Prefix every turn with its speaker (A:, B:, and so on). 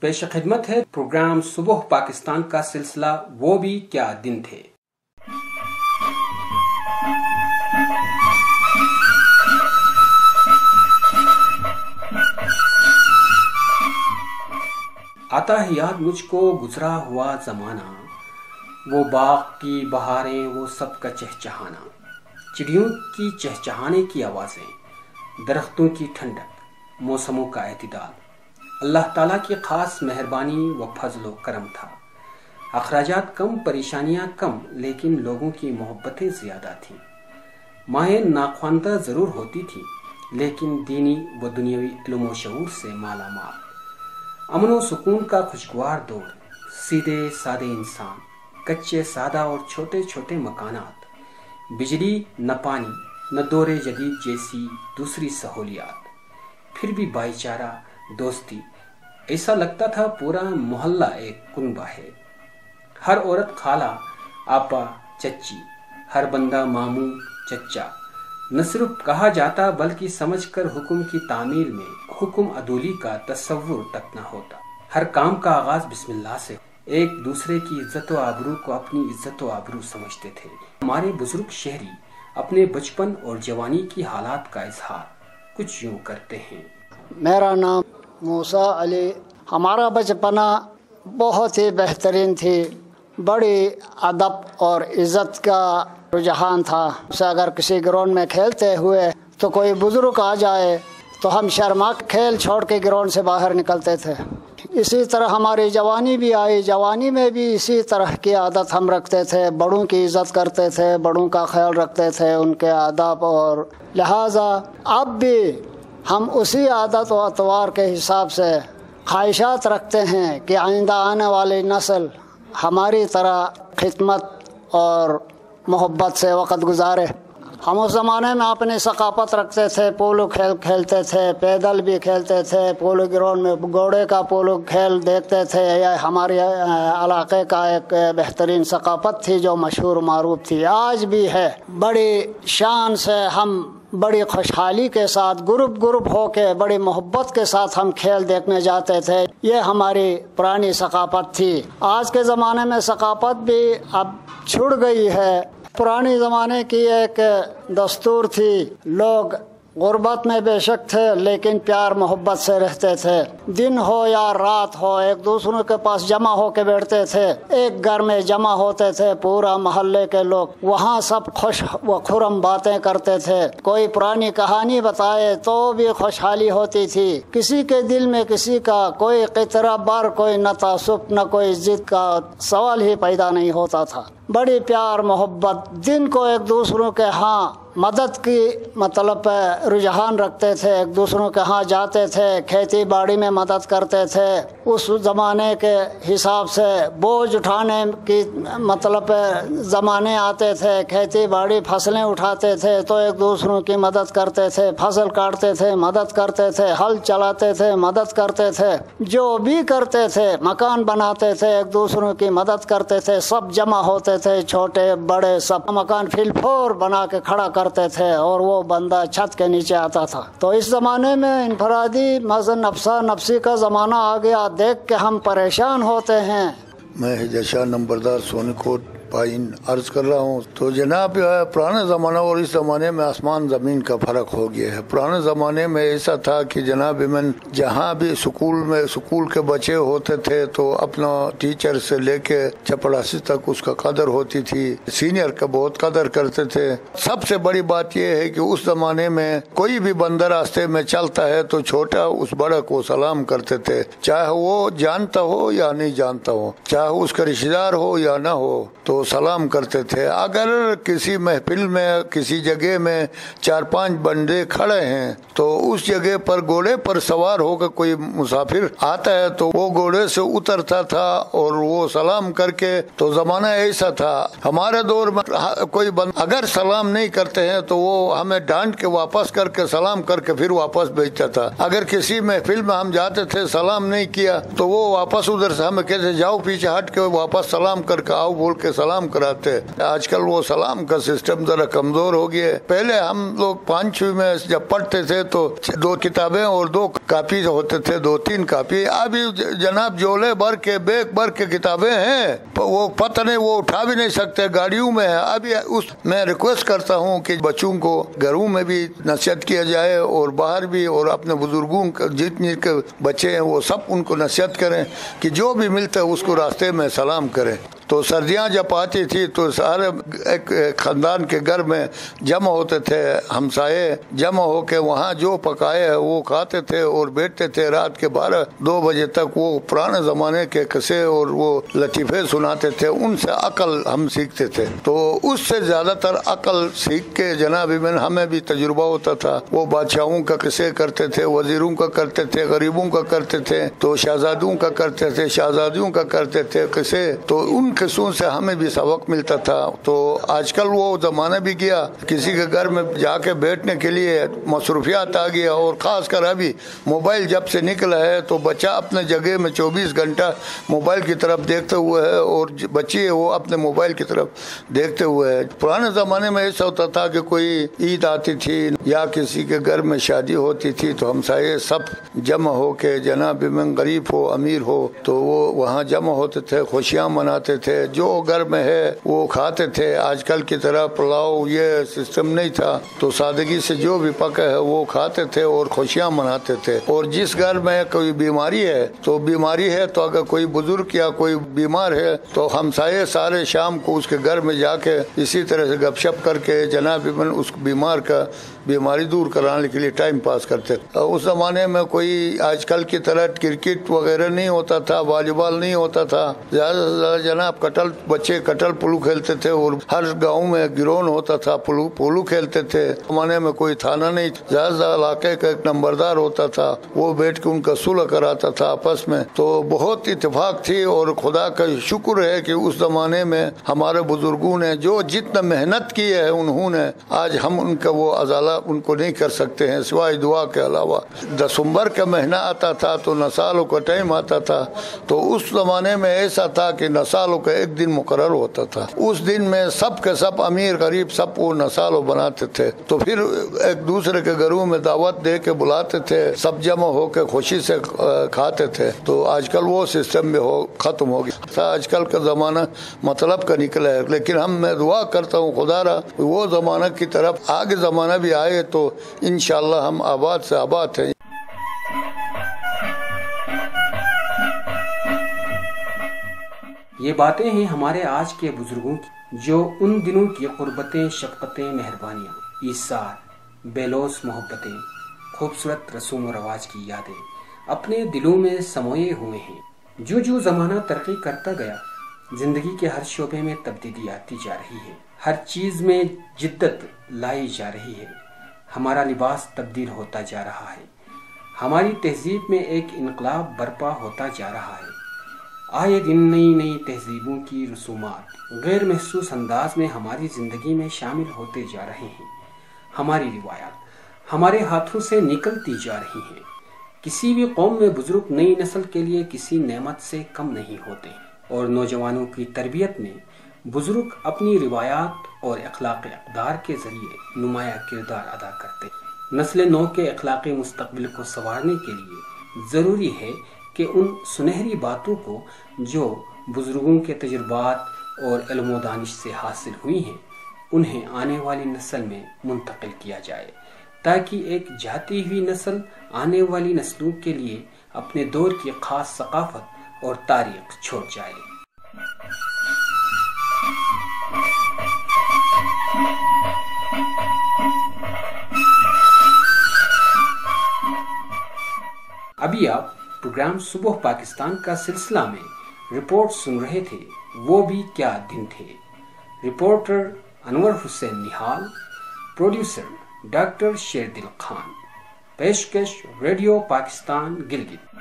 A: پیش خدمت ہے پروگرام صبح پاکستان کا سلسلہ وہ بھی کیا دن تھے۔ آتا ہے یاد مجھ کو گزرا ہوا زمانہ، وہ باغ کی بہاریں، وہ سب کا چہچہانا، چڑیوں کی چہچہانے کی آوازیں، درختوں کی ٹھنڈک، موسموں کا اعتدال، اللہ تعالیٰ کی خاص مہربانی و فضل و کرم تھا۔ اخراجات کم، پریشانیاں کم، لیکن لوگوں کی محبتیں زیادہ تھیں۔ مائیں ناخواندہ ضرور ہوتی تھیں، لیکن دینی و دنیاوی علم و شعور سے مالا مال۔ امن و سکون کا خوشگوار دور، سیدھے سادے انسان، کچے سادہ اور چھوٹے چھوٹے مکانات، بجلی نہ پانی نہ دور جدید جیسی دوسری سہولیات، پھر بھی بھائی چارہ، دوستی، ایسا لگتا تھا پورا محلہ ایک کنبہ ہے۔ ہر عورت خالہ، آپا، چچی، ہر بندہ ماموں، چچا، نہ صرف کہا جاتا بلکہ سمجھ کر حکم کی تعمیل میں حکم عدولی کا تصور تک نہ ہوتا۔ ہر کام کا آغاز بسم اللہ سے، ایک دوسرے کی عزت و آبرو کو اپنی عزت و آبرو سمجھتے تھے۔ ہمارے بزرگ شہری اپنے بچپن اور جوانی کی حالات کا اظہار کچھ یوں کرتے ہیں۔
B: میرا نام موسیٰ علی، ہمارا بچپنا بہت ہی بہترین تھی، بڑی ادب اور عزت کا رجحان تھا۔ اگر کسی گراؤنڈ میں کھیلتے ہوئے تو کوئی بزرگ آ جائے تو ہم شرما کھیل چھوڑ کے گراؤنڈ سے باہر نکلتے تھے۔ اسی طرح ہماری جوانی بھی آئی، جوانی میں بھی اسی طرح کی عادت ہم رکھتے تھے، بڑوں کی عزت کرتے تھے، بڑوں کا خیال رکھتے تھے، ان کے آداب، اور لہٰذا اب بھی ہم اسی عادت و اطوار کے حساب سے خواہشات رکھتے ہیں کہ آئندہ آنے والی نسل ہماری طرح خدمت اور محبت سے وقت گزارے۔ ہم اس زمانے میں اپنی ثقافت رکھتے تھے، پولو کھیل کھیلتے تھے، پیدل بھی کھیلتے تھے، پولو گراؤنڈ میں گھوڑے کا پولو کھیل دیکھتے تھے۔ یہ ہمارے علاقے کا ایک بہترین ثقافت تھی جو مشہور معروف تھی، آج بھی ہے۔ بڑی شان سے ہم بڑی خوشحالی کے ساتھ گروپ ہو کے بڑی محبت کے ساتھ ہم کھیل دیکھنے جاتے تھے۔ یہ ہماری پرانی ثقافت تھی۔ آج کے زمانے میں ثقافت بھی اب چھوڑ گئی ہے۔ پرانے زمانے کی ایک دستور تھی، لوگ غربت میں بے شک تھے لیکن پیار محبت سے رہتے تھے۔ دن ہو یا رات ہو ایک دوسروں کے پاس جمع ہو کے بیٹھتے تھے، ایک گھر میں جمع ہوتے تھے پورا محلے کے لوگ، وہاں سب خوش و خرم باتیں کرتے تھے۔ کوئی پرانی کہانی بتائے تو بھی خوشحالی ہوتی تھی۔ کسی کے دل میں کسی کا کوئی قطرہ بر، کوئی نہ تعصب نہ کوئی ضد کا سوال ہی پیدا نہیں ہوتا تھا۔ بڑی پیار محبت، دن کو ایک دوسروں کے ہاں مدد کی مطلب رجحان رکھتے تھے، ایک دوسروں کے ہاں جاتے تھے، کھیتی باڑی میں مدد کرتے تھے۔ اس زمانے کے حساب سے بوجھ اٹھانے کی مطلب زمانے آتے تھے، کھیتی باڑی فصلیں اٹھاتے تھے تو ایک دوسروں کی مدد کرتے تھے، فصل کاٹتے تھے مدد کرتے تھے، ہل چلاتے تھے مدد کرتے تھے، جو بھی کرتے تھے، مکان بناتے تھے ایک دوسروں کی مدد کرتے تھے، سب جمع ہوتے تھے، چھوٹے بڑے سب مکان فل فور بنا کے کھڑا کرتے تھے اور وہ بندہ چھت کے نیچے آتا تھا۔ تو اس زمانے میں انفرادی مزن نفسا نفسی کا زمانہ آ گیا، دیکھ کے ہم پریشان ہوتے ہیں۔
C: میں ہجشاہ نمبردار سونی کوٹ پائن عرض کر رہا ہوں۔ تو جناب پرانے زمانہ اور اس زمانے میں آسمان زمین کا فرق ہو گیا ہے۔ پرانے زمانے میں ایسا تھا کہ جناب من جہاں بھی سکول کے بچے ہوتے تھے تو اپنا ٹیچر سے لے کے چپڑاسی تک اس کا قدر ہوتی تھی، سینئر کا بہت قدر کرتے تھے۔ سب سے بڑی بات یہ ہے کہ اس زمانے میں کوئی بھی بندہ راستے میں چلتا ہے تو چھوٹا اس بڑا کو سلام کرتے تھے، چاہے وہ جانتا ہو یا نہیں جانتا ہو، چاہے اس کا رشتہ دار ہو یا نہ ہو، تو سلام کرتے تھے۔ اگر کسی محفل میں کسی جگہ میں 4-5 بندے کھڑے ہیں تو اس جگہ پر گھوڑے پر سوار ہو کر کوئی مسافر آتا ہے تو وہ گھوڑے سے اترتا تھا اور وہ سلام کر کے، تو زمانہ ایسا تھا۔ ہمارے دور میں کوئی اگر سلام نہیں کرتے ہیں تو وہ ہمیں ڈانٹ کے واپس کر کے سلام کر کے پھر واپس بھیجتا تھا۔ اگر کسی محفل میں ہم جاتے تھے سلام نہیں کیا تو وہ واپس ادھر سے ہمیں کہتے جاؤ پیچھے ہٹ کے واپس سلام کر کے آؤ بول کے सलाम कराते। आजकल वो सलाम का सिस्टम जरा कमजोर हो गया है। पहले हम लोग 5वीं में जब पढ़ते थे तो 2 किताबें और 2 कापी होते थे, 2-3 कापी। अभी जनाब झोले भर के, बैग भर के किताबें हैं, वो पता नहीं, वो उठा भी नहीं सकते, गाड़ियों में है। अभी मैं रिक्वेस्ट करता हूँ कि बच्चों को घरों में भी नसीहत किया जाए और बाहर भी, और अपने बुजुर्गों जितने के बच्चे हैं वो सब उनको नसीहत करें कि जो भी मिलता है उसको रास्ते में सलाम करें। तो सर्दियाँ जब आती थी तो सारे एक खानदान के घर में जमा होते थे, हमसाए जमा होके वहाँ जो पकाए है वो खाते थे और बैठते थे। रात के 12-2 बजे तक वो पुराने ज़माने के किस्से और वो लतीफ़े सुनाते थे, उनसे अकल हम सीखते थे। तो उससे ज़्यादातर अकल सीख के जनाब इब्न हमें भी तजुर्बा होता था। वो बादशाहों का किस्से करते थे, वजीरों का करते थे, गरीबों का करते थे, तो शहजादों का करते थे, शहजादियों का करते थे किस्से। तो उन किस्सों से हमें भी सबक मिलता था। तो आजकल वो ज़माना भी गया, किसी के घर में जाके बैठने के लिए मसरूफियात आ गया। और ख़ासकर अभी मोबाइल जब से निकला है तो बच्चा अपने जगह में 24 घंटा मोबाइल की तरफ देखते हुए है और बच्ची है वो अपने मोबाइल की तरफ देखते हुए है। पुराने ज़माने में ऐसा होता था कि कोई ईद आती थी या किसी के घर में शादी होती थी तो हमसाये सब जमा हो के, जनाब इब्न गरीब हो अमीर हो तो वो वहाँ जमा होते थे, खुशियाँ मनाते थे, जो घर में है वो खाते थे। आजकल की तरह पुलाव ये सिस्टम नहीं था, तो सादगी से जो भी पका है वो खाते थे और खुशियाँ मनाते थे। और जिस घर में कोई बीमारी है तो बीमारी है तो अगर कोई बुजुर्ग या कोई बीमार है तो हमसाये सारे शाम को उसके घर में जाके इसी तरह से गपशप करके जनाब इब्न उस बीमार का बीमारी दूर कराने के लिए टाइम पास करते थे। उस जमाने में कोई आजकल की तरह क्रिकेट वगैरह नहीं होता था, वॉलीबॉल नहीं होता था। ज्यादा से ज्यादा जनाब बच्चे कटल पुलू खेलते थे और हर गांव में गिरोन होता था, पुलू खेलते थे। जमाने में कोई थाना नहीं, ज्यादा इलाके का एक नंबरदार होता था, वो बैठ के उनका सुलह कराता था आपस में। तो बहुत इत्तेफाक थी और खुदा का शुक्र है कि उस जमाने में हमारे बुजुर्गों ने जो जितना मेहनत की है उन्होंने, आज हम उनका वो अजाला उनको नहीं कर सकते हैं सिवाय दुआ के अलावा। दिसंबर का महीना आता था तो नसालों का टाइम आता था, तो उस जमाने में ऐसा था कि नसालों का एक दिन मुकर्रर होता था। उस दिन में सब के सब अमीर गरीब सब वो नसालो बनाते थे, तो फिर एक दूसरे के घरों में दावत दे के बुलाते थे, सब जमा होकर खुशी से खाते थे। तो आजकल वो सिस्टम में खत्म हो गया। आजकल का जमाना मतलब का निकला है, लेकिन मैं दुआ करता हूँ खुदारा वो जमाना की तरफ आगे जमाना भी आए तो इंशाअल्लाह हम आबाद से आबाद हैं।
A: ये बातें हैं हमारे आज के बुजुर्गों की, जो उन दिनों की कुर्बतें, शफकतें, मेहरबानियाँ, ईसार, बेलोस मोहब्बतें, खूबसूरत रसूम व रवाज की यादें अपने दिलों में समोए हुए हैं। जो जो जमाना तरक्की करता गया, जिंदगी के हर शोबे में तब्दीली आती जा रही है, हर चीज में जिद्दत लाई जा रही है, हमारा लिबास तब्दील होता जा रहा है, हमारी तहजीब में एक इनकलाब बर्पा होता जा रहा है। आए दिन नई नई तहजीबों की रसूमात गैर महसूस अंदाज में हमारी ज़िंदगी में शामिल होते जा रहे हैं। हमारी रिवायात हमारे हाथों से निकलती जा रही हैं। किसी भी कौम में बुजुर्ग नई नस्ल के लिए किसी नेमत से कम नहीं होते, और नौजवानों की तरबियत में बुजुर्ग अपनी रिवायात और अखलाक इक़दार के जरिए नुमाया किरदार अदा करते। नस्ल नौ के अखलाकी मुस्तक़बिल को संवारने के लिए ज़रूरी है कि उन सुनहरी बातों को जो बुजुर्गों के तजुर्बात और इल्म व दानिश से हासिल हुई हैं, उन्हें आने वाली नस्ल में मुंतकिल किया जाए, ताकि एक जाती हुई नस्ल आने वाली नस्लों के लिए अपने दौर की खास सकाफत और तारीख छोड़ जाए। अभी आप प्रोग्राम सुबह पाकिस्तान का सिलसिला में रिपोर्ट सुन रहे थे, वो भी क्या दिन थे। रिपोर्टर अनवर हुसैन निहाल, प्रोड्यूसर डॉक्टर शेरदिल खान, पेशकश रेडियो पाकिस्तान गिलगित।